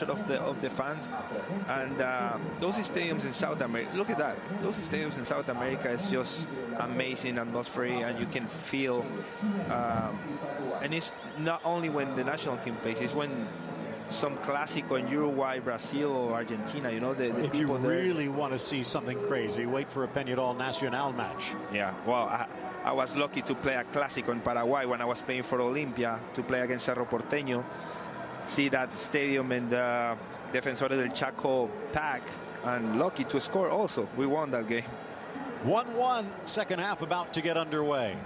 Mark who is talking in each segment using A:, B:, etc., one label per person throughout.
A: of the fans, and those stadiums in South America. Look at that! Those stadiums in South America is just amazing atmosphere, and you can feel. And it's not only when the national team plays; it's when some Clásico in Uruguay, Brazil, or Argentina. You know, the
B: if you really want to see something crazy, wait for a Peñarol Nacional match.
A: Yeah, well, I was lucky to play a Clásico in Paraguay when I was playing for Olimpia, to play against Cerro Porteño. See that stadium and the Defensores del Chaco pack, and lucky to score also. We won that game.
B: 1-1, second half about to get underway.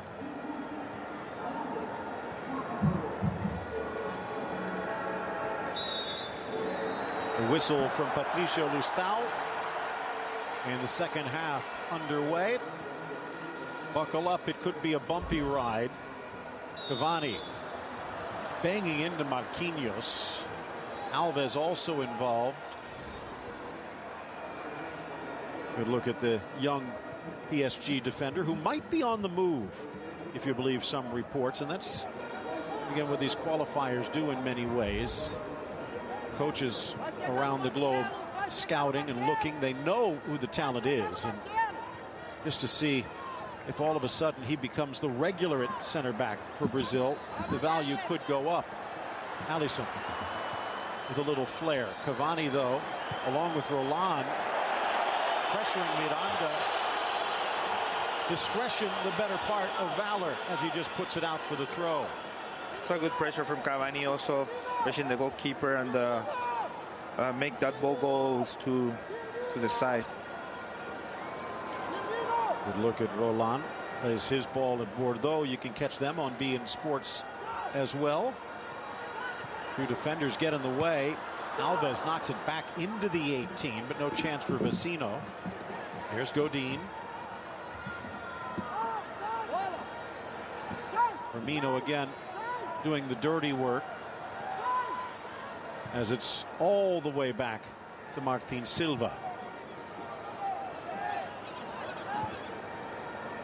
B: The whistle from Patricio Lustau, and the second half underway. Buckle up, it could be a bumpy ride. Cavani banging into Marquinhos. Alves also involved. Good look at the young PSG defender who might be on the move, if you believe some reports. And that's, again, what these qualifiers do in many ways. Coaches around the globe scouting and looking. They know who the talent is. And just to see if all of a sudden he becomes the regular at center back for Brazil, the value could go up. Alisson with a little flair. Cavani, though, along with Roland, pressuring Miranda. Discretion, the better part of valor, as he just puts it out for the throw.
A: So good pressure from Cavani, also pushing the goalkeeper, and make that ball goes to the side.
B: Good look at Roland. Plays his ball at Bordeaux. You can catch them on beIN Sports as well. Two defenders get in the way. Alves knocks it back into the 18, but no chance for Vecino. Here's Godin. Firmino again doing the dirty work, as it's all the way back to Martin Silva.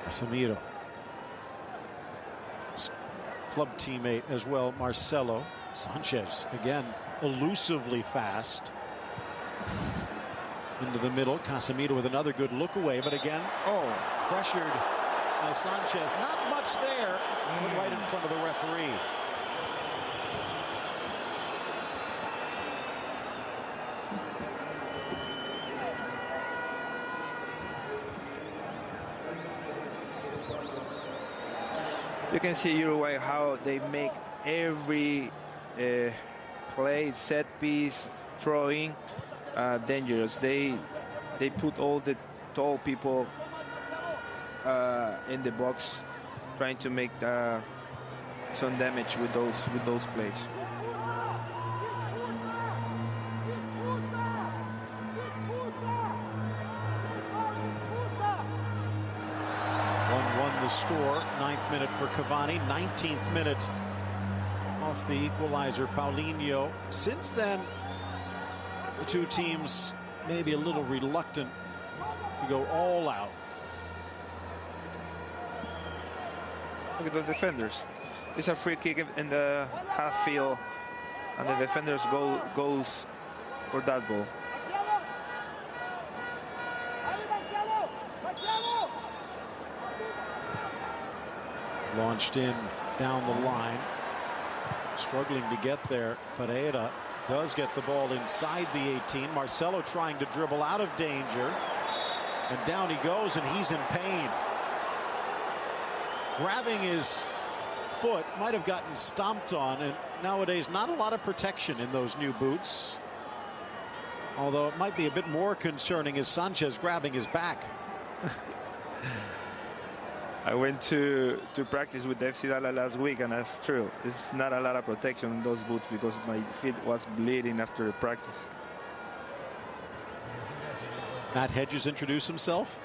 B: Casemiro. Club teammate as well, Marcelo. Sanchez again elusively fast into the middle. Casemiro with another good look away, but again, pressured by Sanchez. Not much there, but right in front of the referee.
A: You can see Uruguay how they make every play, set piece, throwing dangerous. They put all the tall people in the box, trying to make some damage with those plays.
B: The score, 9th minute for Cavani, 19th minute off the equalizer, Paulinho. Since then, the two teams maybe a little reluctant to go all out.
A: Look at the defenders. It's a free kick in the half field, and the defenders goes for that goal.
B: Launched in down the line, struggling to get there. Pereira does get the ball inside the 18. Marcelo trying to dribble out of danger, and down he goes, and he's in pain. Grabbing his foot, might have gotten stomped on, and nowadays not a lot of protection in those new boots. Although it might be a bit more concerning is Sanchez grabbing his back.
A: I went to practice with FC Dallas last week, and that's true. It's not a lot of protection in those boots because my feet was bleeding after the practice.
B: Matt Hedges introduced himself?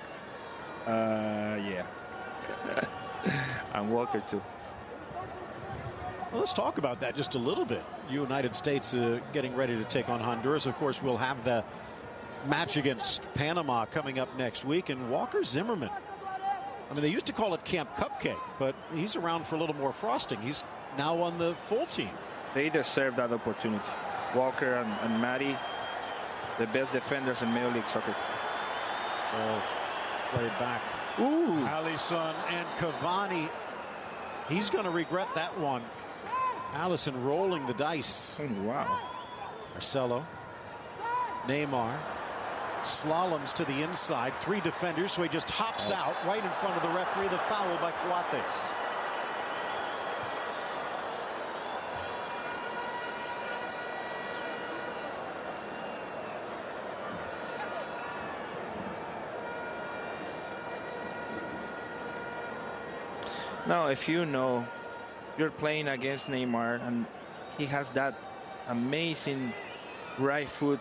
A: Yeah. And Walker too.
B: Well, let's talk about that just a little bit. United States getting ready to take on Honduras. Of course, we'll have the match against Panama coming up next week, and Walker Zimmerman. I mean, they used to call it Camp Cupcake, but he's around for a little more frosting. He's now on the full team.
A: They deserve that opportunity. Walker and Matty, the best defenders in Major League Soccer.
B: Oh, played back.
A: Ooh.
B: Alisson and Cavani. He's going to regret that one. Alisson rolling the dice.
A: Oh, wow.
B: Marcelo. Neymar. Slaloms to the inside. 3 defenders, so he just hops out right in front of the referee. The foul by Coates.
A: Now, if you know you're playing against Neymar and he has that amazing right foot,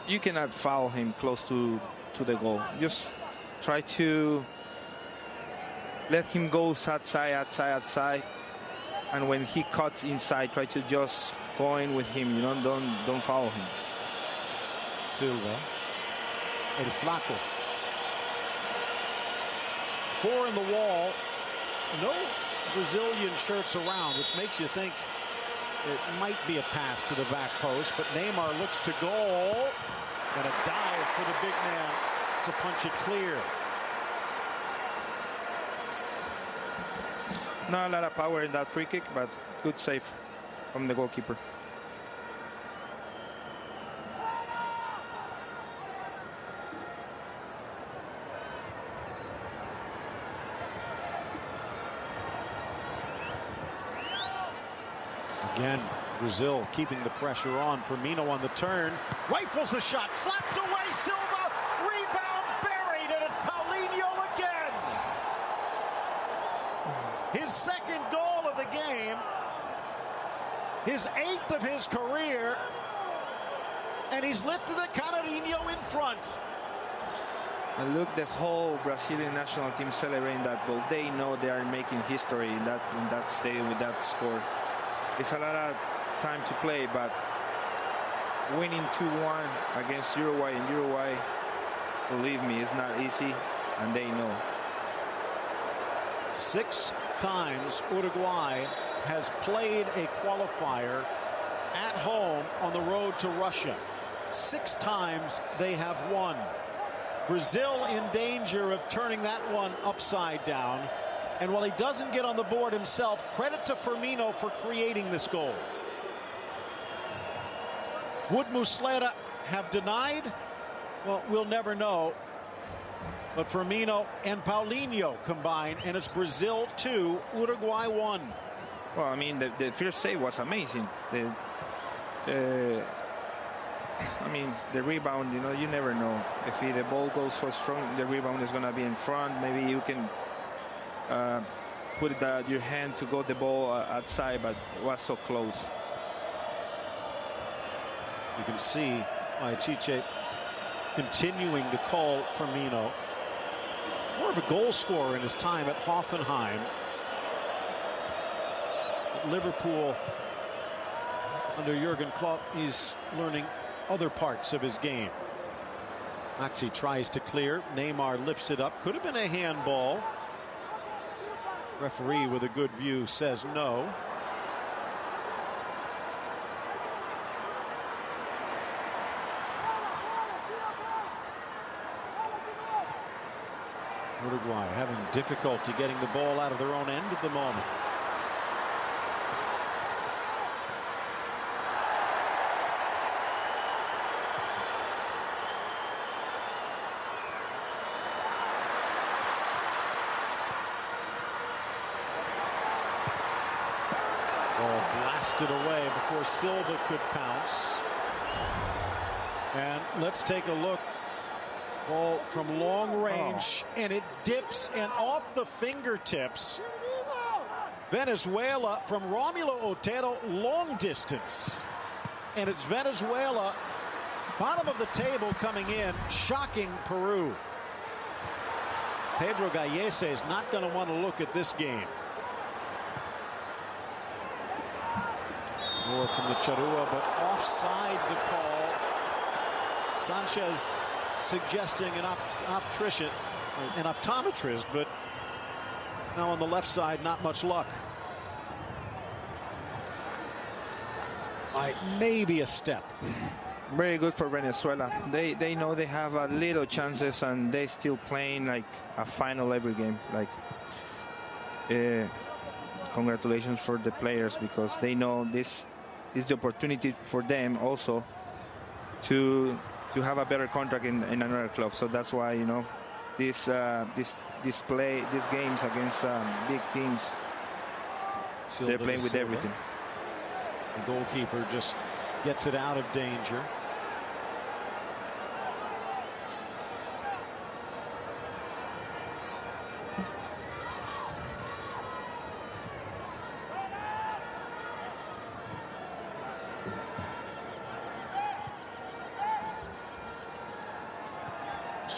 A: you cannot foul him close to the goal. Just try to let him go outside, and when he cuts inside, try to just go in with him. You know, don't foul him.
B: Silva. El Flaco. 4 in the wall. No Brazilian shirts around, which makes you think it might be a pass to the back post, but Neymar looks to goal, and a dive for the big man to punch it clear.
A: Not a lot of power in that free kick, but good save from the goalkeeper.
B: Again, Brazil keeping the pressure on. Firmino on the turn. Rifles the shot. Slapped away. Silva. Rebound buried. And it's Paulinho again. His second goal of the game. His 8th of his career. And he's lifted the Canarinho in front.
A: And look, the whole Brazilian national team celebrating that goal. They know they are making history in that stadium with that score. It's a lot of time to play, but winning 2-1 against Uruguay in Uruguay, believe me, it's not easy, and they know.
B: 6 times Uruguay has played a qualifier at home on the road to Russia. 6 times they have won. Brazil in danger of turning that one upside down. And while he doesn't get on the board himself, credit to Firmino for creating this goal. Would Muslera have denied? Well, we'll never know. But Firmino and Paulinho combine, and it's Brazil 2, Uruguay 1.
A: Well, I mean, the first save was amazing. I mean, the rebound, you know, you never know. If the ball goes so strong, the rebound is going to be in front. Maybe you can put your hand to go the ball outside, but it was so close.
B: You can see Chiche continuing to call Firmino. More of a goal scorer in his time at Hoffenheim. At Liverpool, under Jurgen Klopp, he's learning other parts of his game. Maxi tries to clear. Neymar lifts it up. Could have been a handball. Referee with a good view says no. Uruguay having difficulty getting the ball out of their own end at the moment. Ball blasted away before Silva could pounce. And let's take a look. Ball from long range, and it dips, and off the fingertips. Venezuela from Romulo Otero, long distance. And it's Venezuela, bottom of the table, coming in, shocking Peru. Pedro Gallese is not going to want to look at this game. More from the Charrua, but offside the call. Sanchez suggesting an optometrist, but now on the left side, not much luck. maybe a step.
A: Very good for Venezuela. They know they have a little chances, and they still playing like a final every game. Like, congratulations for the players, because they know this is the opportunity for them also to have a better contract in another club. So that's why, you know, these games against big teams, they're playing with everything.
B: The goalkeeper just gets it out of danger.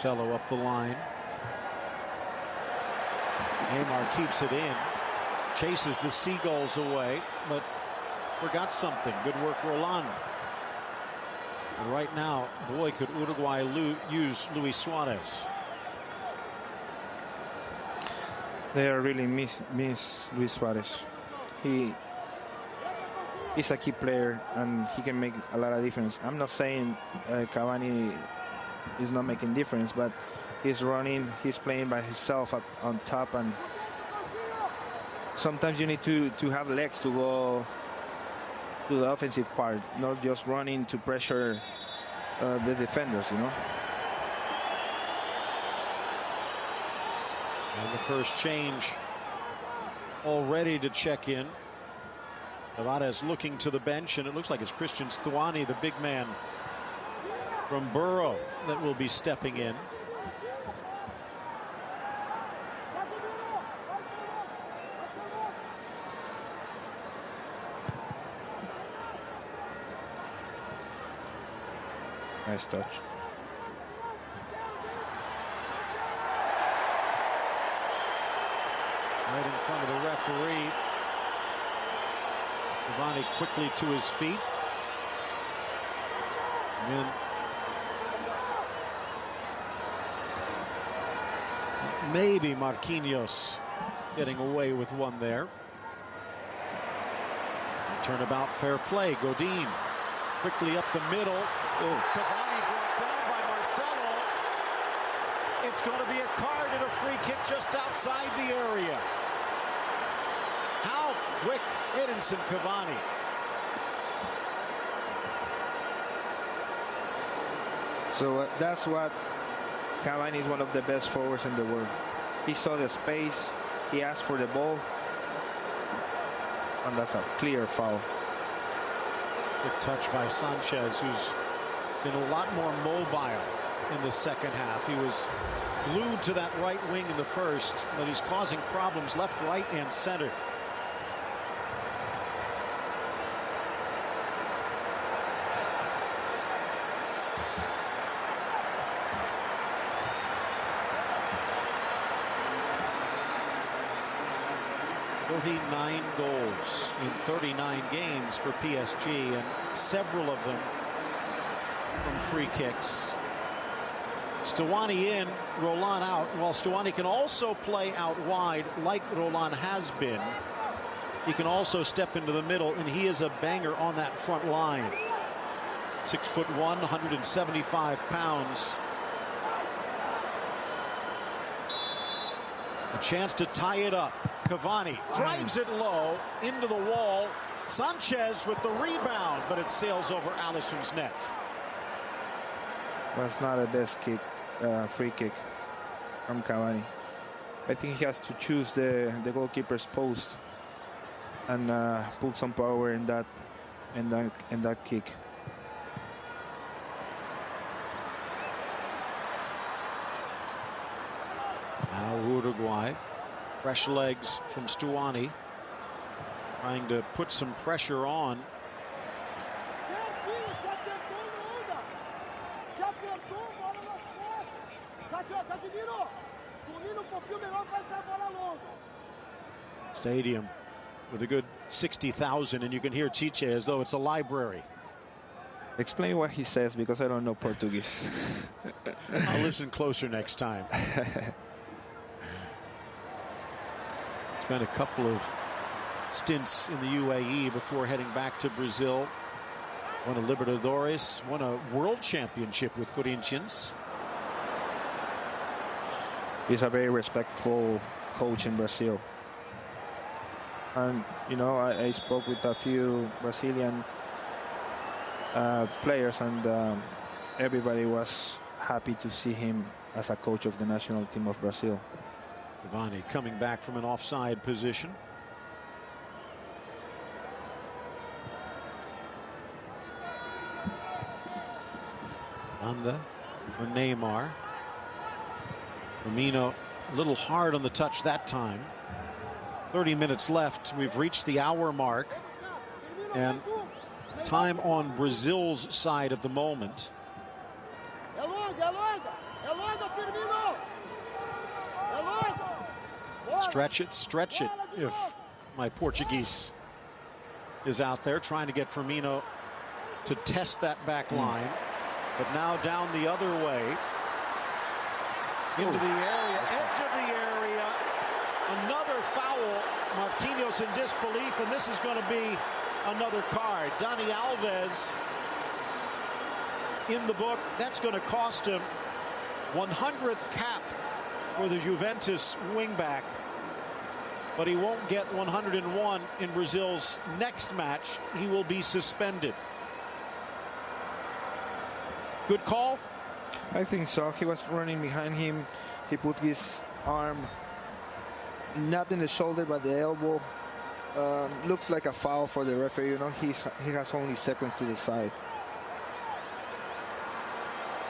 B: Marcelo up the line. Neymar keeps it in, chases the Seagulls away, but forgot something. Good work, Roland. And right now, boy, could Uruguay use Luis Suarez.
A: They are really miss Luis Suarez. He's a key player, and he can make a lot of difference. I'm not saying Cavani is not making difference, but he's running, he's playing by himself up on top, and sometimes you need to have legs to go to the offensive part, not just running to pressure the defenders, you know.
B: And the first change already to check in. Tavares looking to the bench, and it looks like it's Christian Stuani, the big man from Borough, that will be stepping in.
A: Nice touch.
B: Right in front of the referee. Cavani quickly to his feet. And then maybe Marquinhos getting away with one there. Turnabout, fair play. Godin quickly up the middle. Oh. Cavani brought down by Marcelo. It's going to be a card and a free kick just outside the area. How quick Edinson Cavani.
A: So that's what Cavani is, one of the best forwards in the world. He saw the space, he asked for the ball, and that's a clear foul.
B: Good touch by Sanchez, who's been a lot more mobile in the second half. He was glued to that right wing in the first, but he's causing problems left, right, and center. Nine goals in 39 games for PSG, and several of them from free kicks. Stuani in, Roland out. While Stuani can also play out wide like Roland has been, he can also step into the middle, and he is a banger on that front line. 6'1", 175 pounds. A chance to tie it up. Cavani drives it low into the wall. Sanchez with the rebound, but it sails over Alisson's net.
A: That's not a best kick, free kick from Cavani. I think he has to choose the goalkeeper's post and put some power in that kick.
B: Now Uruguay. Fresh legs from Stuani, trying to put some pressure on. Stadium with a good 60,000, and you can hear Chiche as though it's a library.
A: Explain what he says, because I don't know Portuguese.
B: I'll listen closer next time. Spent a couple of stints in the UAE before heading back to Brazil. Won a Libertadores, won a world championship with Corinthians.
A: He's a very respectful coach in Brazil. And, you know, I spoke with a few Brazilian players, and everybody was happy to see him as a coach of the national team of Brazil.
B: Cavani coming back from an offside position. Anda for Neymar. Firmino a little hard on the touch that time. 30 minutes left. We've reached the hour mark. And time on Brazil's side at the moment. Stretch it if my Portuguese is out there trying to get Firmino to test that back line. But now down the other way into the area, edge of the area. Another foul. Marquinhos in disbelief, and this is going to be another card. Dani Alves in the book. That's going to cost him 100th cap for the Juventus wingback. But he won't get 101 in Brazil's next match. He will be suspended. Good call?
A: I think so. He was running behind him. He put his arm not in the shoulder but the elbow. Looks like a foul for the referee. You know, he has only seconds to decide.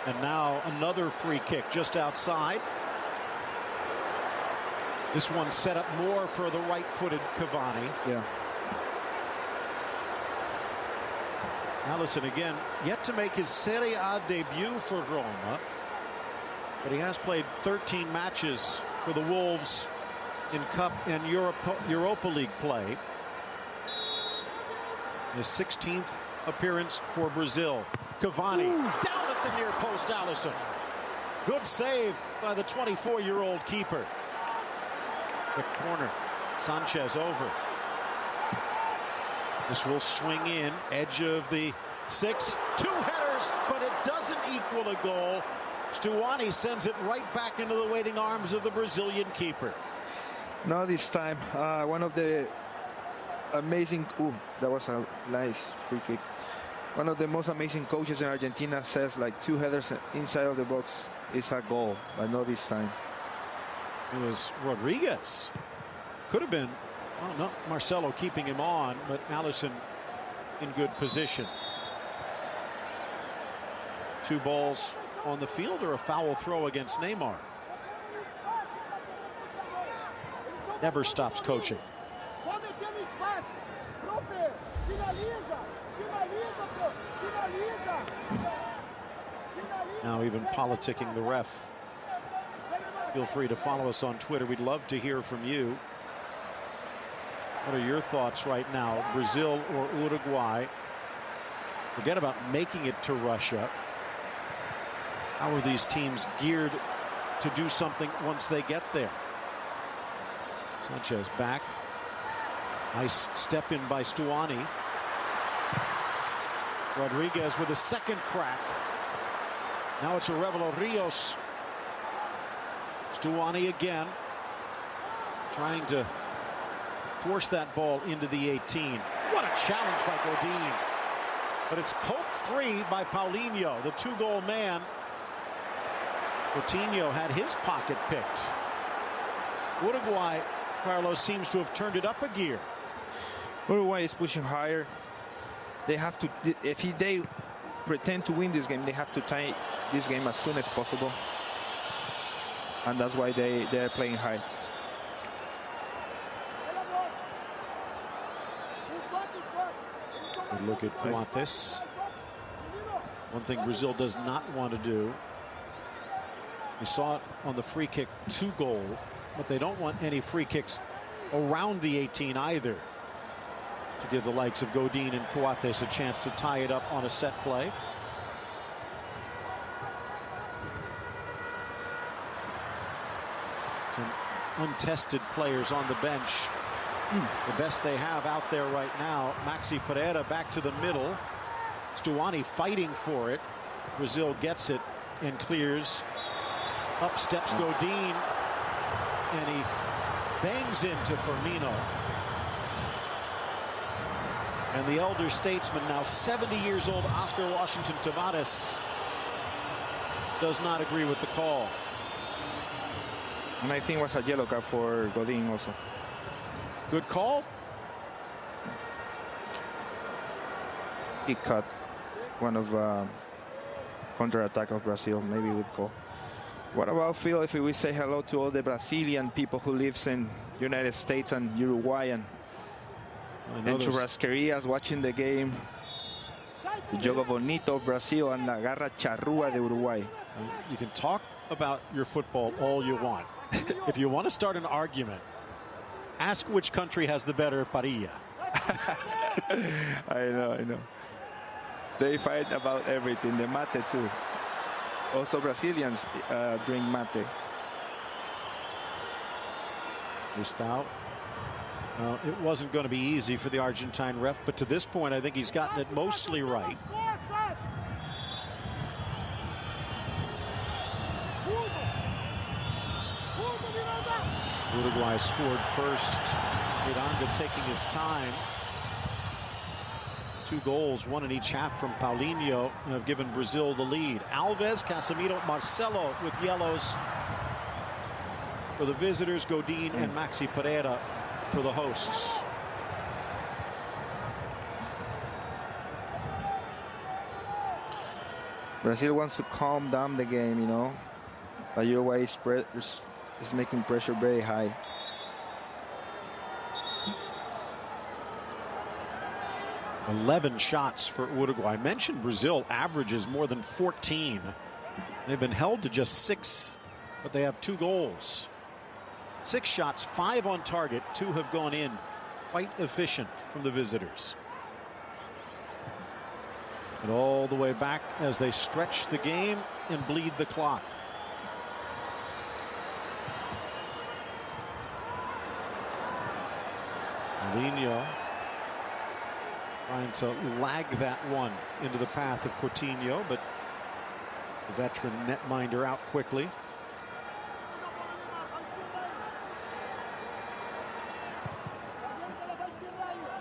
B: And now another free kick just outside. This one set up more for the right-footed Cavani.
A: Yeah.
B: Alisson again yet to make his Serie A debut for Roma, but he has played 13 matches for the Wolves in Cup and Europa League play. His 16th appearance for Brazil. Cavani down at the near post. Alisson. Good save by the 24-year-old keeper. The corner. Sanchez over. This will swing in, edge of the 6. 2 headers, but it doesn't equal a goal. Stuani sends it right back into the waiting arms of the Brazilian keeper.
A: No, this time, one of the amazing... Ooh, that was a nice free kick. One of the most amazing coaches in Argentina says like 2 headers inside of the box is a goal, but not this time.
B: It was Rodriguez. Could have been... Oh, no, Marcelo keeping him on, but Alisson in good position. 2 balls on the field or a foul throw against Neymar. Never stops coaching. Now even politicking the ref. Feel free to follow us on Twitter. We'd love to hear from you. What are your thoughts right now? Brazil or Uruguay? Forget about making it to Russia. How are these teams geared to do something once they get there? Sanchez back. Nice step in by Stuani. Rodriguez with a second crack. Now it's Arevalo Rios. Stuani again. Trying to force that ball into the 18. What a challenge by Godin. But it's poked free by Paulinho, the 2-goal man. Coutinho had his pocket picked. Uruguay, Carlos, seems to have turned it up a gear.
A: Uruguay is pushing higher. They have to, if they pretend to win this game, they have to tie this game as soon as possible. And that's why they're playing high.
B: Good look at Coates. One thing Brazil does not want to do. We saw it on the free kick 2-goal, but they don't want any free kicks around the 18 either, to give the likes of Godin and Coates a chance to tie it up on a set play. Some untested players on the bench. The best they have out there right now. Maxi Pereira back to the middle. Stuani fighting for it. Brazil gets it and clears. Up steps Godin, and he bangs into Firmino. And the elder statesman, now 70 years old, Oscar Washington Tavares, does not agree with the call.
A: And I think it was a yellow card for Godin also.
B: Good call.
A: He cut one of counter-attack of Brazil. Maybe good call. What about Phil if we say hello to all the Brazilian people who lives in United States and Uruguay and churrasquerias watching the game? El jogo bonito of Brazil and la garra charrúa de Uruguay.
B: You can talk about your football all you want. If you want to start an argument, ask which country has the better parilla.
A: I know. They fight about everything. The mate too. Also Brazilians drink mate.
B: Listau. It wasn't going to be easy for the Argentine ref, but to this point I think he's gotten it mostly right. Uruguay scored first. Miranda taking his time. 2 goals, 1 in each half from Paulinho, have given Brazil the lead. Alves, Casemiro, Marcelo with yellows for the visitors. Godin and Maxi Pereira for the hosts.
A: Brazil wants to calm down the game, you know. But Uruguay is making pressure very high.
B: "11 shots for Uruguay." I mentioned Brazil averages more than 14. They've been held to just 6, but they have 2 goals. 6 shots, 5 on target, 2 have gone in. Quite efficient from the visitors. And all the way back as they stretch the game and bleed the clock. Paulinho trying to lag that one into the path of Coutinho, but the veteran netminder out quickly.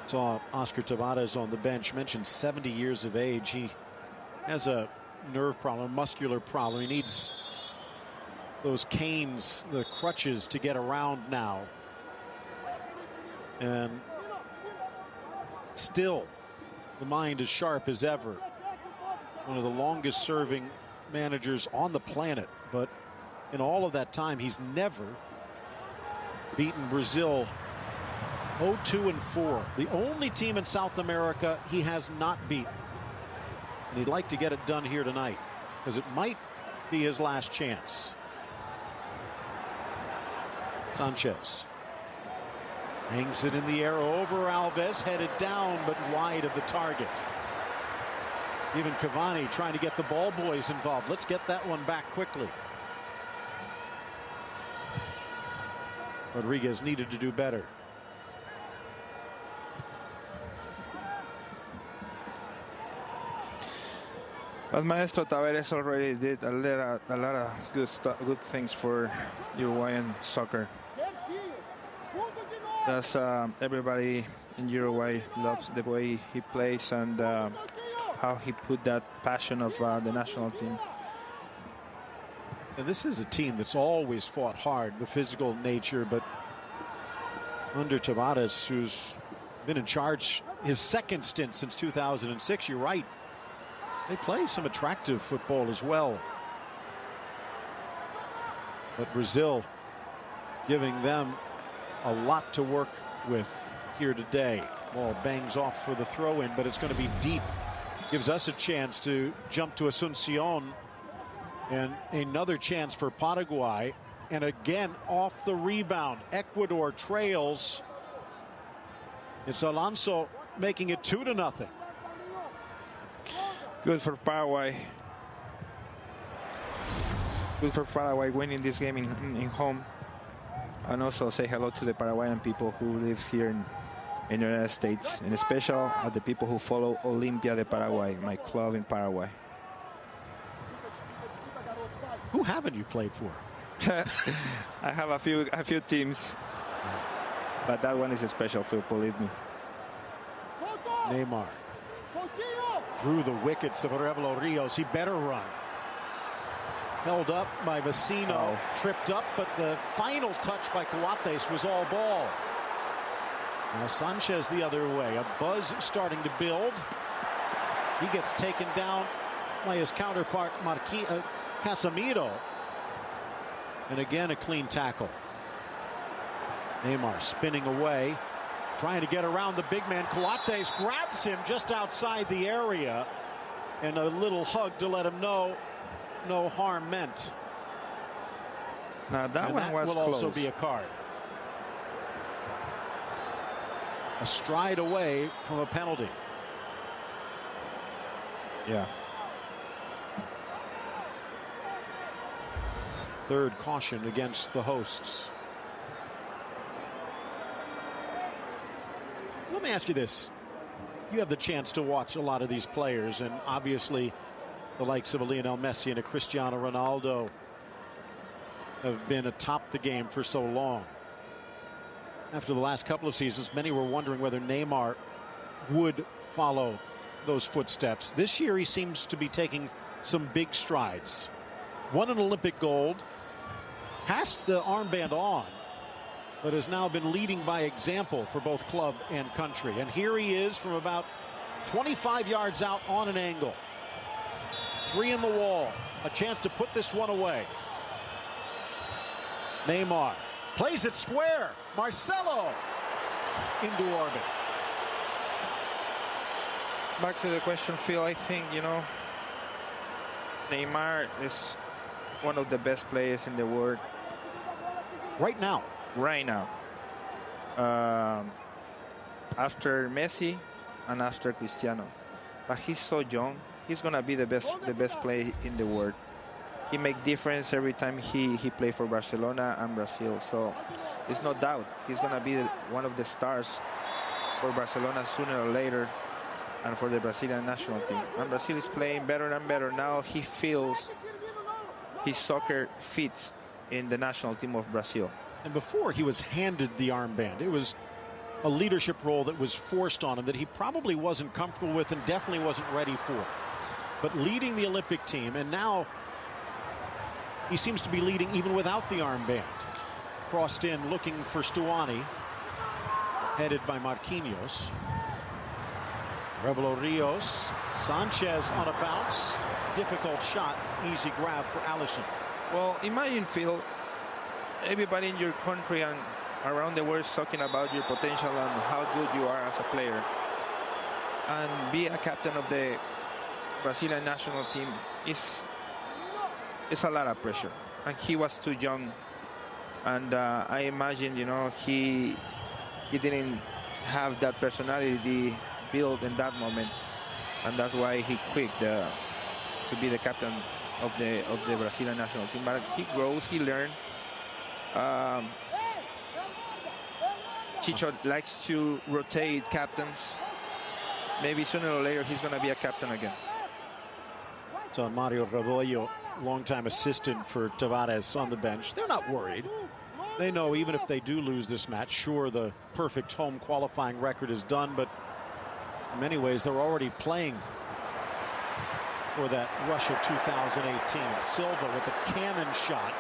B: Saw Oscar Tavares on the bench, mentioned 70 years of age. He has a nerve problem, muscular problem. He needs those canes, the crutches, to get around now. And still, the mind is sharp as ever. One of the longest serving managers on the planet, but in all of that time, he's never beaten Brazil. 0-2-4. The only team in South America he has not beaten. And he'd like to get it done here tonight, because it might be his last chance. Sanchez hangs it in the air over Alves, headed down but wide of the target. Even Cavani trying to get the ball boys involved. Let's get that one back quickly. Rodriguez needed to do better.
A: But Maestro Tavares already did a lot of good things for Uruguayan soccer. That's everybody in Uruguay loves the way he plays and how he put that passion of the national team.
B: And this is a team that's always fought hard, the physical nature, but under Tavares, who's been in charge his second stint since 2006, you're right. They play some attractive football as well. But Brazil giving them a lot to work with here today. Ball bangs off for the throw in, but it's going to be deep. Gives us a chance to jump to Asuncion, and another chance for Paraguay. And again, off the rebound, Ecuador trails. It's Alonso making it 2-0.
A: Good for Paraguay. Good for Paraguay winning this game in home. And also say hello to the Paraguayan people who lives here in in the United States, and especially at the people who follow Olimpia de Paraguay, my club in Paraguay.
B: Who haven't you played for?
A: I have a few teams, but that one is a special field, believe me.
B: Neymar through the wickets of Arevalo Rios. He better run. Held up by Vecino, tripped up, but the final touch by Coates was all ball. Now Sanchez the other way. A buzz starting to build. He gets taken down by his counterpart Casemiro. And again a clean tackle. Neymar spinning away, trying to get around the big man. Coates grabs him just outside the area, and a little hug to let him know no harm meant.
A: Now that one was
B: will
A: close.
B: Also be a card. A stride away from a penalty.
A: Yeah.
B: Third caution against the hosts. Let me ask you this. You have the chance to watch a lot of these players, and obviously the likes of a Lionel Messi and a Cristiano Ronaldo have been atop the game for so long. After the last couple of seasons, many were wondering whether Neymar would follow those footsteps. This year he seems to be taking some big strides. Won an Olympic gold, has the armband on, but has now been leading by example for both club and country. And here he is from about 25 yards out on an angle. 3 in the wall. A chance to put this one away. Neymar plays it square. Marcelo into orbit.
A: Back to the question, Phil. I think, Neymar is one of the best players in the world.
B: Right now.
A: Right now. After Messi and after Cristiano. But he's so young. He's going to be the best player in the world. He makes difference every time he play for Barcelona and Brazil. So it's no doubt he's going to be one of the stars for Barcelona sooner or later, and for the Brazilian national team. And Brazil is playing better and better. Now he feels his soccer fits in the national team of Brazil.
B: And before he was handed the armband, it was a leadership role that was forced on him that he probably wasn't comfortable with and definitely wasn't ready for. But leading the Olympic team, and now he seems to be leading even without the armband. Crossed in looking for Stuani, headed by Marquinhos. Arevalo Rios. Sanchez on a bounce. Difficult shot. Easy grab for Alisson.
A: Well, imagine, Phil, everybody in your country and around the world is talking about your potential and how good you are as a player. And be a captain of the Brazilian national team is a lot of pressure. And he was too young. And I imagine, he didn't have that personality built in that moment. And that's why he quit to be the captain of the Brazilian national team. But he grows, he learns. Chicho likes to rotate captains. Maybe sooner or later he's going to be a captain again.
B: So Mario Rebollo, longtime assistant for Tavares, on the bench. They're not worried. They know even if they do lose this match, sure, the perfect home qualifying record is done, but in many ways they're already playing for that Russia 2018. Silva with a cannon shot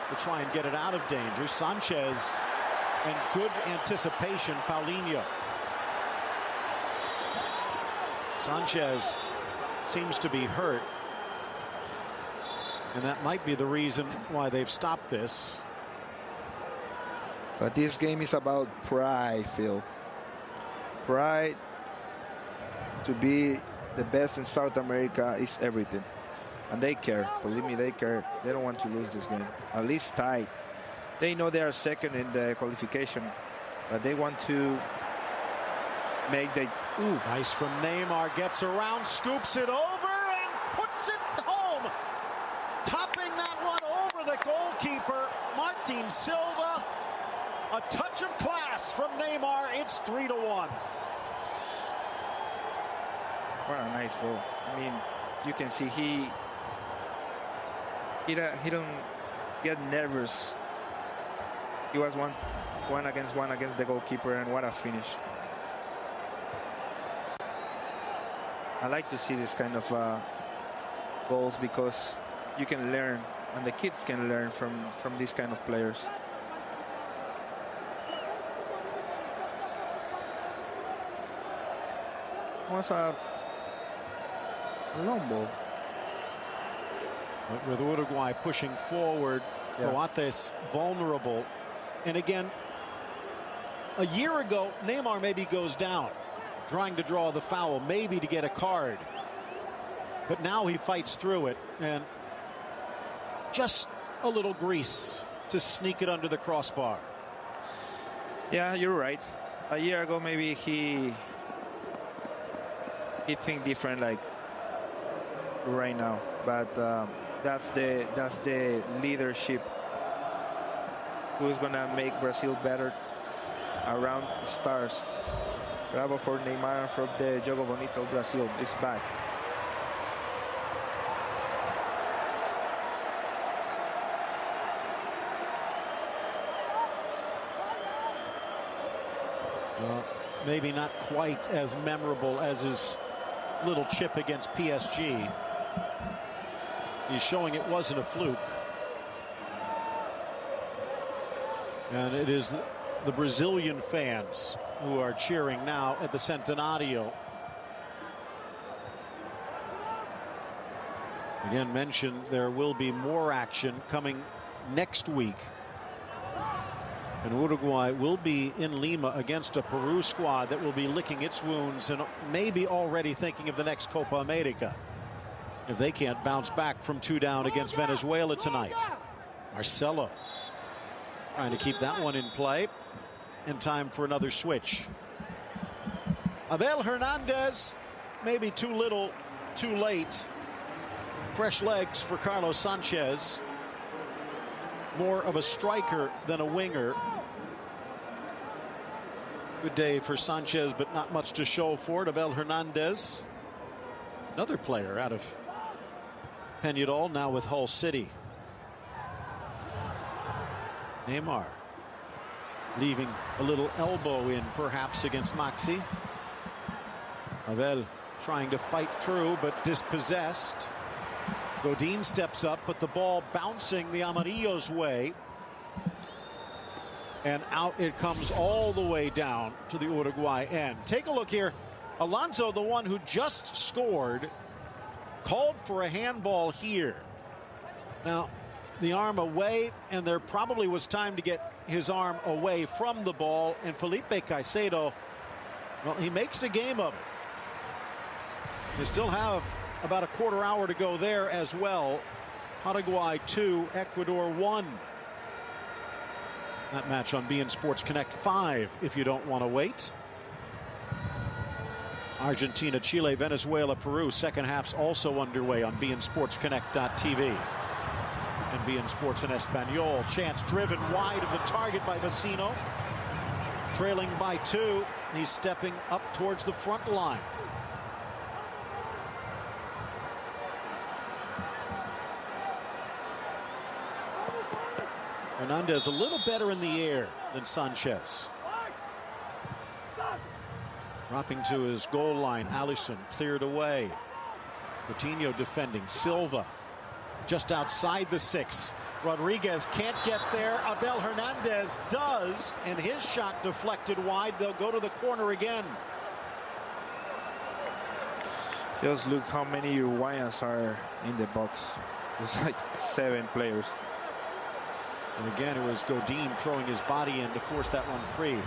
B: to try and get it out of danger. Sanchez, and good anticipation, Paulinho. Sanchez seems to be hurt, and that might be the reason why they've stopped this.
A: But this game is about pride, Phil. Pride to be the best in South America is everything. And they care. Believe me, they care. They don't want to lose this game. At least tied. They know they are second in the qualification, but they want to make the...
B: Ooh. Nice from Neymar. Gets around, scoops it over, and puts it home. Topping that one over the goalkeeper, Martin Silva. A touch of class from Neymar. It's 3-1.
A: What a nice goal. I mean, you can see he don't get nervous. He was one against the goalkeeper, and what a finish. I like to see this kind of goals because you can learn, and the kids can learn from these kind of players. Was a long ball.
B: But with Uruguay pushing forward, Coates vulnerable. And again, a year ago, Neymar maybe goes down, trying to draw the foul, maybe to get a card. But now he fights through it, and just a little grease to sneak it under the crossbar.
A: Yeah, you're right. A year ago, maybe he think different, like right now. But that's the leadership who's gonna make Brazil better around stars. Bravo for Neymar from the Jogo Bonito. Brazil is back.
B: Maybe not quite as memorable as his little chip against PSG. He's showing it wasn't a fluke. And it is the Brazilian fans who are cheering now at the Centenario. Again, mentioned there will be more action coming next week. And Uruguay will be in Lima against a Peru squad that will be licking its wounds and maybe already thinking of the next Copa America if they can't bounce back from 2 down against Venezuela tonight. Marcelo trying to keep that one in play. In time for another switch. Abel Hernandez, maybe too little, too late. Fresh legs for Carlos Sanchez. More of a striker than a winger. Good day for Sanchez, but not much to show for it. Abel Hernandez, another player out of Peñarol, now with Hull City. Neymar leaving a little elbow in perhaps against Maxi. Abel trying to fight through but dispossessed. Godin steps up, but the ball bouncing the Amarillo's way. And out it comes all the way down to the Uruguay end. Take a look here. Alonso, the one who just scored, called for a handball here. Now, the arm away, and there probably was time to get his arm away from the ball. And Felipe Caicedo, well, he makes a game of it. They still have about a quarter hour to go there as well. Paraguay 2, Ecuador 1. That match on beIN Sports Connect 5 if you don't want to wait. Argentina, Chile, Venezuela, Peru. Second half's also underway on beINSportsConnect.tv. And beIN Sports in Espanol. Chance driven wide of the target by Vecino. Trailing by 2. He's stepping up towards the front line. Hernandez a little better in the air than Sanchez. Dropping to his goal line. Alisson cleared away. Coutinho defending. Silva just outside the 6. Rodriguez can't get there. Abel Hernandez does, and his shot deflected wide. They'll go to the corner again.
A: Just look how many Uruguayans are in the box. It's like 7 players.
B: And again, it was Godin throwing his body in to force that one free.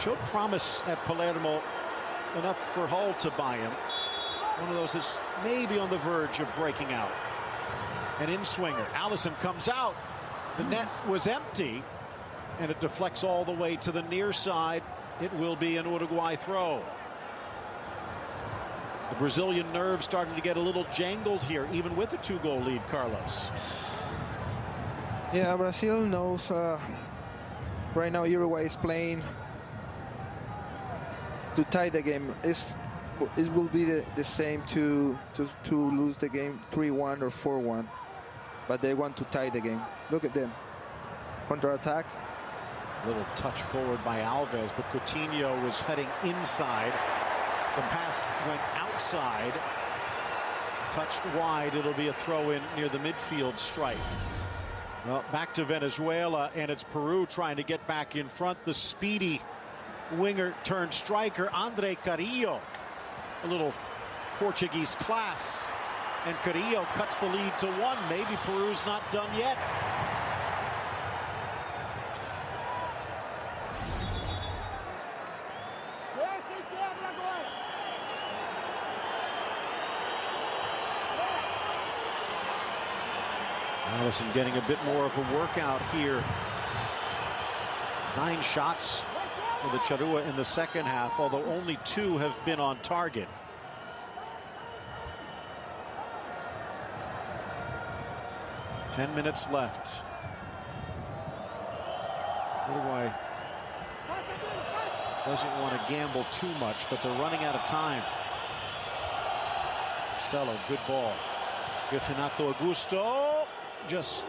B: Showed promise at Palermo, enough for Hull to buy him. One of those is maybe on the verge of breaking out. An in-swinger. Alisson comes out. The net was empty, and it deflects all the way to the near side. It will be an Uruguay throw. The Brazilian nerve starting to get a little jangled here, even with a 2-goal lead, Carlos.
A: Yeah, Brazil knows Right now, Uruguay is playing to tie the game. It will be the same to lose the game 3-1 or 4-1, but they want to tie the game. Look at them. Counter-attack.
B: Little touch forward by Alves, but Coutinho was heading inside. The pass went outside. Touched wide. It'll be a throw-in near the midfield stripe. Well, back to Venezuela, and it's Peru trying to get back in front. The speedy winger turned striker, Andre Carrillo. A little Portuguese class. And Carrillo cuts the lead to 1. Maybe Peru's not done yet. Allison getting a bit more of a workout here. 9 shots for the Charrúa in the second half, although only 2 have been on target. Ten minutes left. Uruguay doesn't want to gamble too much, but they're running out of time. Marcelo, good ball. Renato Augusto just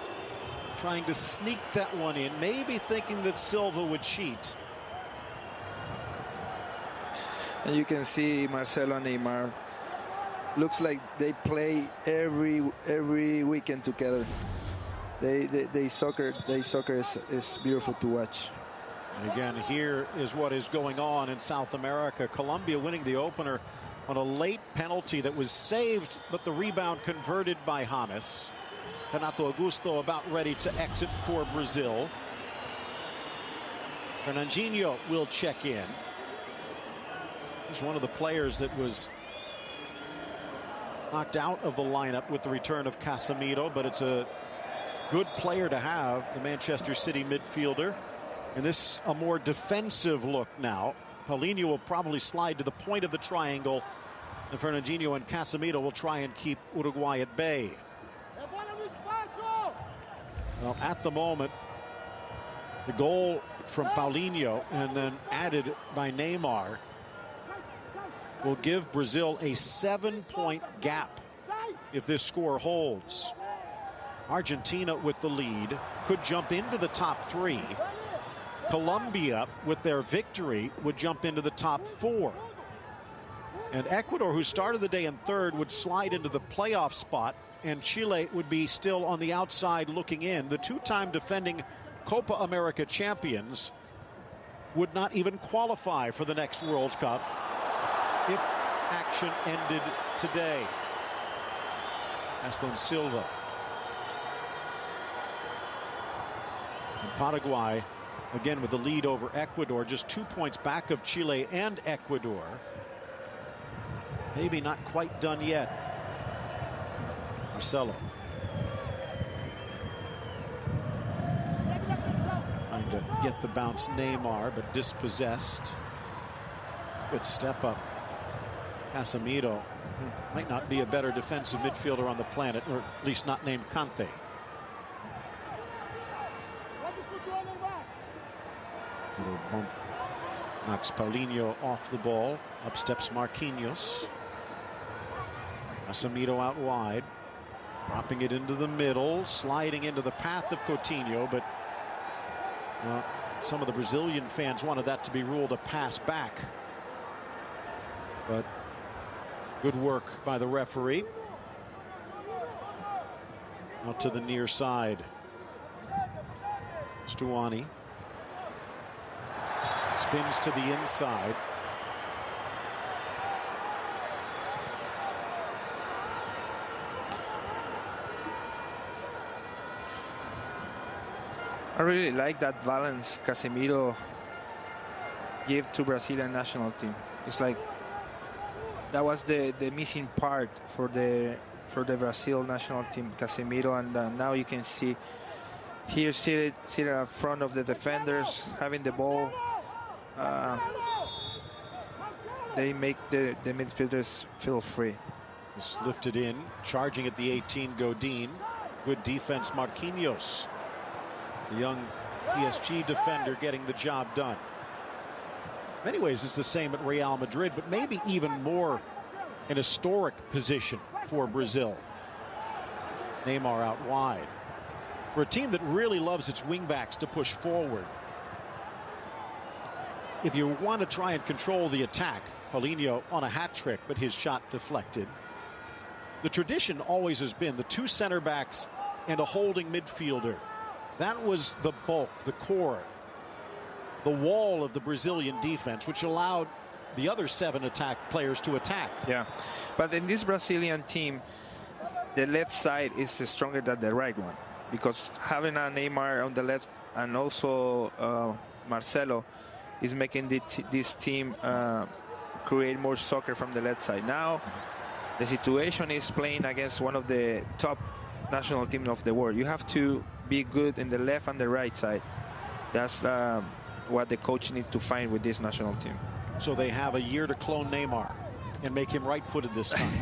B: trying to sneak that one in, maybe thinking that Silva would cheat.
A: And you can see Marcelo and Neymar. Looks like they play every weekend together. Soccer is beautiful to watch.
B: And again, here is what is going on in South America. Colombia winning the opener on a late penalty that was saved, but the rebound converted by James. Renato Augusto about ready to exit for Brazil. Fernandinho will check in. He's one of the players that was knocked out of the lineup with the return of Casemiro, but it's a good player to have, the Manchester City midfielder. And this a more defensive look now. Paulinho will probably slide to the point of the triangle, and Fernandinho and Casemiro will try and keep Uruguay at bay. Well, at the moment, the goal from Paulinho and then added by Neymar will give Brazil a 7-point gap if this score holds. Argentina with the lead could jump into the top 3. Colombia with their victory would jump into the top 4. And Ecuador, who started the day in 3rd, would slide into the playoff spot, and Chile would be still on the outside looking in. The 2-time defending Copa America champions would not even qualify for the next World Cup if action ended today. Aston Silva. And Paraguay, again with the lead over Ecuador, just 2 points back of Chile and Ecuador. Maybe not quite done yet. Marcelo. Trying to get the bounce, Neymar, but dispossessed. Good step up. Casemiro might not be a better defensive midfielder on the planet, or at least not named Kante. Little bump knocks Paulinho off the ball. Up steps Marquinhos. Casemiro out wide. Dropping it into the middle, sliding into the path of Coutinho, but some of the Brazilian fans wanted that to be ruled a pass back. But good work by the referee. Out to the near side. Stuani spins to the inside.
A: I really like that balance Casemiro give to Brazilian national team. It's like that was the missing part for the Brazil national team, Casemiro, and now you can see here seated in front of the defenders, having the ball. They make the midfielders feel free.
B: It's lifted in, charging at the 18, Godin. Good defense, Marquinhos. The young PSG defender getting the job done. In many ways, it's the same at Real Madrid, but maybe even more an historic position for Brazil. Neymar out wide. For a team that really loves its wingbacks to push forward, if you want to try and control the attack, Paulinho on a hat trick, but his shot deflected. The tradition always has been the two center backs and a holding midfielder. That was the bulk, the core, the wall of the Brazilian defense, which allowed the other 7 attack players to attack.
A: Yeah, but in this Brazilian team, the left side is stronger than the right one, because having a Neymar on the left and also Marcelo is making this team create more soccer from the left side. Now the situation is playing against one of the top national teams of the world. You have to be good in the left and the right side. That's what the coach needs to find with this national team.
B: So they have a year to clone Neymar and make him right-footed this time.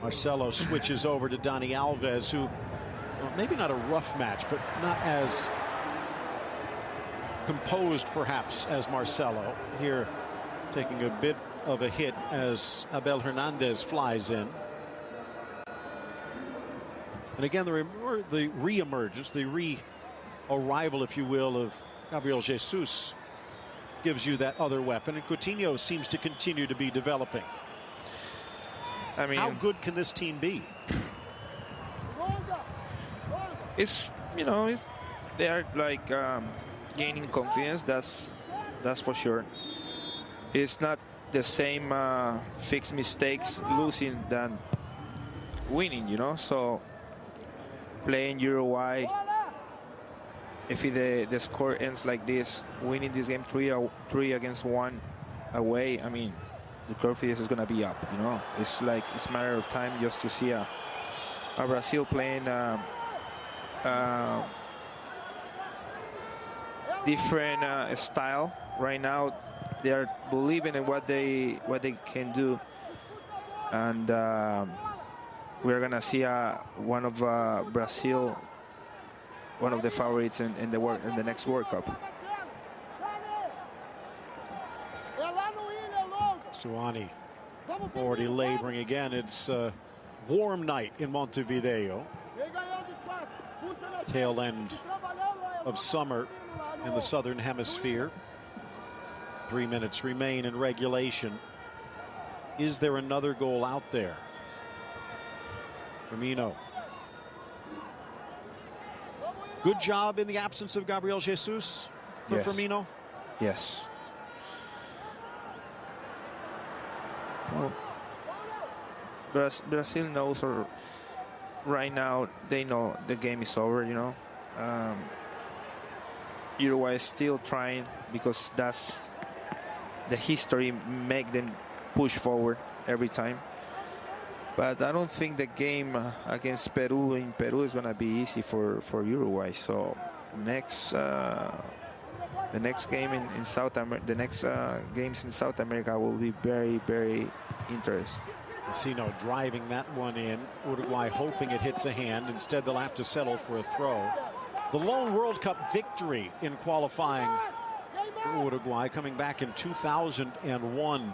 B: Marcelo switches over to Dani Alves, who, well, maybe not a rough match, but not as composed perhaps as Marcelo. Here taking a bit of a hit as Abel Hernandez flies in. And again, the re-emergence, the re-arrival, if you will, of Gabriel Jesus gives you that other weapon, and Coutinho seems to continue to be developing.
A: I mean,
B: how good can this team be?
A: It's, you know, they are like gaining confidence. That's for sure. It's not the same fixed mistakes losing than winning, you know. So playing Uruguay, if the score ends like this, winning this game 3-1 away, I mean, the confidence is going to be up, you know. It's like it's a matter of time just to see a Brazil playing different style. Right now they are believing in what they can do, and we're going to see one of Brazil, one of the favorites in the next World Cup.
B: Suani already laboring again. It's a warm night in Montevideo. Tail end of summer in the southern hemisphere. 3 minutes remain in regulation. Is there another goal out there? Firmino. Good job in the absence of Gabriel Jesus for Firmino?
A: Yes. Well, Brazil knows, or right now they know the game is over, you know. Uruguay is still trying, because that's the history make them push forward every time. But I don't think the game against Peru in Peru is going to be easy for Uruguay. So the next game in South America, the next games in South America will be very, very interesting.
B: Casino driving that one in. Uruguay hoping it hits a hand. Instead, they'll have to settle for a throw. The lone World Cup victory in qualifying for Uruguay, coming back in 2001.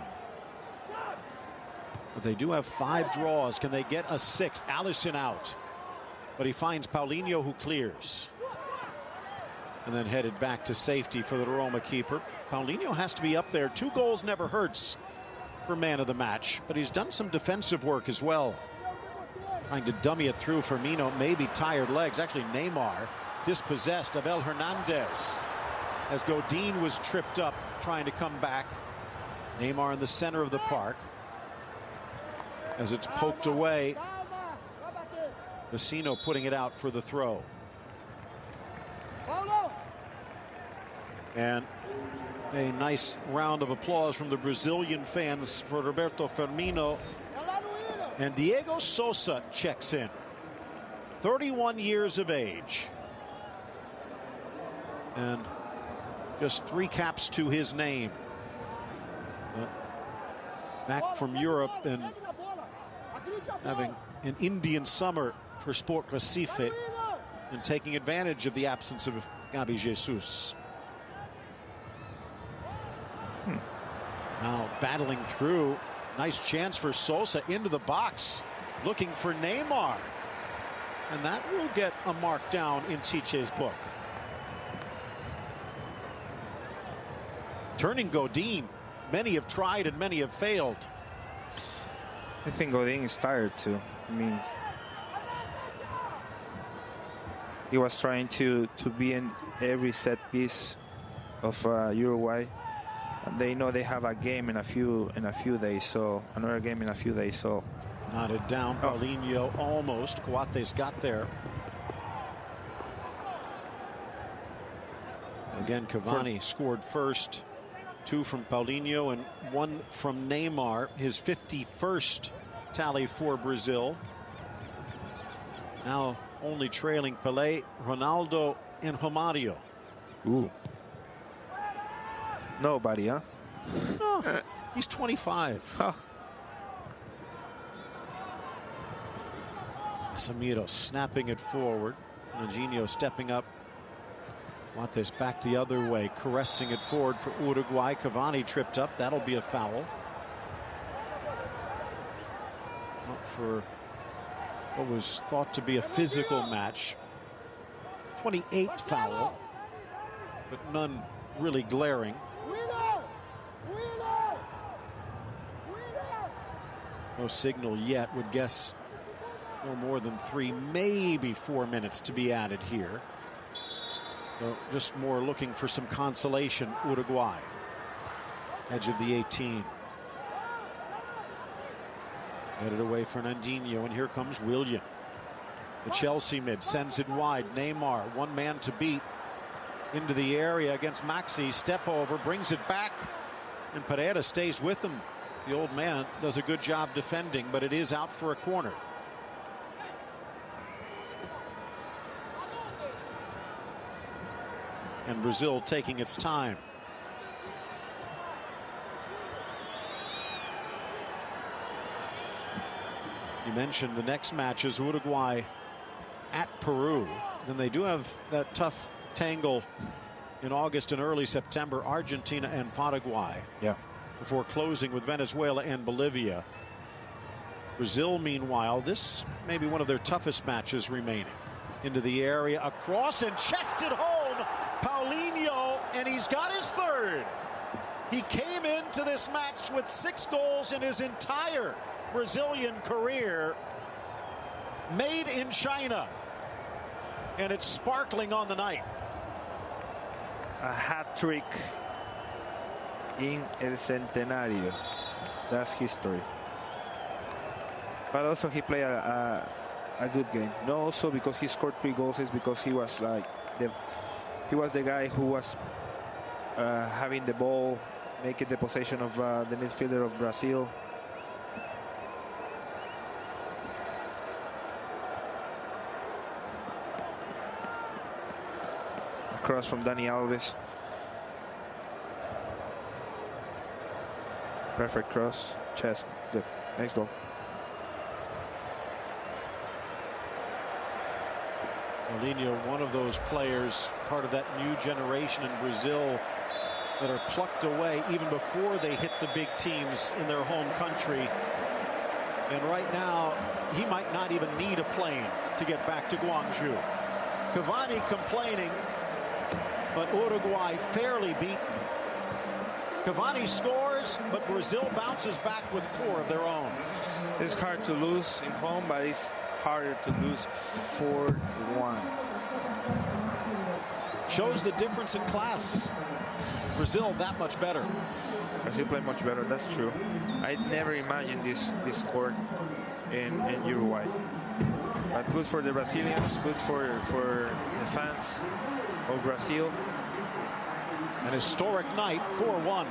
B: But they do have 5 draws. Can they get a 6th? Alisson out. But he finds Paulinho, who clears. And then headed back to safety for the Roma keeper. Paulinho has to be up there. 2 goals never hurts for man of the match. But he's done some defensive work as well. Trying to dummy it through Firmino. Maybe tired legs. Actually, Neymar dispossessed Abel Hernandez as Godin was tripped up trying to come back. Neymar in the center of the park. As it's poked away, Vecino putting it out for the throw. And a nice round of applause from the Brazilian fans for Roberto Firmino. And Diego Sousa checks in. 31 years of age. And just 3 caps to his name. Back from Europe and having an Indian summer for Sport Recife. and taking advantage of the absence of Gabi Jesus. Now battling through. Nice chance for Sosa into the box. Looking for Neymar. And that will get a mark down in Tche's book. Turning Godin. Many have tried and many have failed.
A: I think Godin is tired too. I mean, he was trying to be in every set piece of Uruguay, and they know they have a game in a few days, so another game in a few days. So
B: knotted down. Paulinho almost. Coates got there. Again, Cavani scored first. 2 from Paulinho and 1 from Neymar. His 51st tally for Brazil. Now only trailing Pelé, Ronaldo, and Romario.
A: Ooh. Nobody, huh?
B: No, he's 25.
A: Huh.
B: Casemiro snapping it forward. Jorginho stepping up. Coates back the other way, caressing it forward for Uruguay. Cavani tripped up. That'll be a foul. Not for what was thought to be a physical match. 28th foul, but none really glaring. No signal yet. Would guess no more than 3, maybe 4 minutes to be added here. So just more looking for some consolation. Uruguay. Edge of the 18. Headed away Fernandinho, and here comes Willian. The Chelsea mid sends it wide. Neymar, one man to beat. Into the area against Maxi. Step over, brings it back, and Pereira stays with him. The old man does a good job defending, but it is out for a corner. And Brazil taking its time. You mentioned the next match is Uruguay at Peru. Then they do have that tough tangle in August and early September, Argentina and Paraguay.
A: Yeah.
B: Before closing with Venezuela and Bolivia. Brazil, meanwhile, this may be one of their toughest matches remaining. Into the area, across and chested home. Paulinho, and he's got his 3rd. He came into this match with 6 goals in his entire Brazilian career. Made in China. And it's sparkling on the night.
A: A hat-trick in El Centenario. That's history. But also he played a good game. No, also because he scored 3 goals is because he was like the guy who was having the ball, making the possession of the midfielder of Brazil. Across from Dani Alves. Perfect cross, chest, good, nice goal.
B: Paulinho, one of those players, part of that new generation in Brazil that are plucked away even before they hit the big teams in their home country. And right now, he might not even need a plane to get back to Guangzhou. Cavani complaining, but Uruguay fairly beaten. Cavani scores, but Brazil bounces back with 4 of their own.
A: It's hard to lose in home, but it's harder to lose 4-1.
B: Shows the difference in class. Brazil that much better.
A: Brazil play much better, that's true. I never imagined this score in Uruguay. But good for the Brazilians, good for the fans of Brazil.
B: An historic night, 4-1.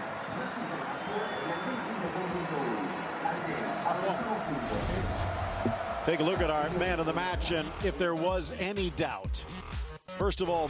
B: Take a look at our man of the match, and if there was any doubt, first of all,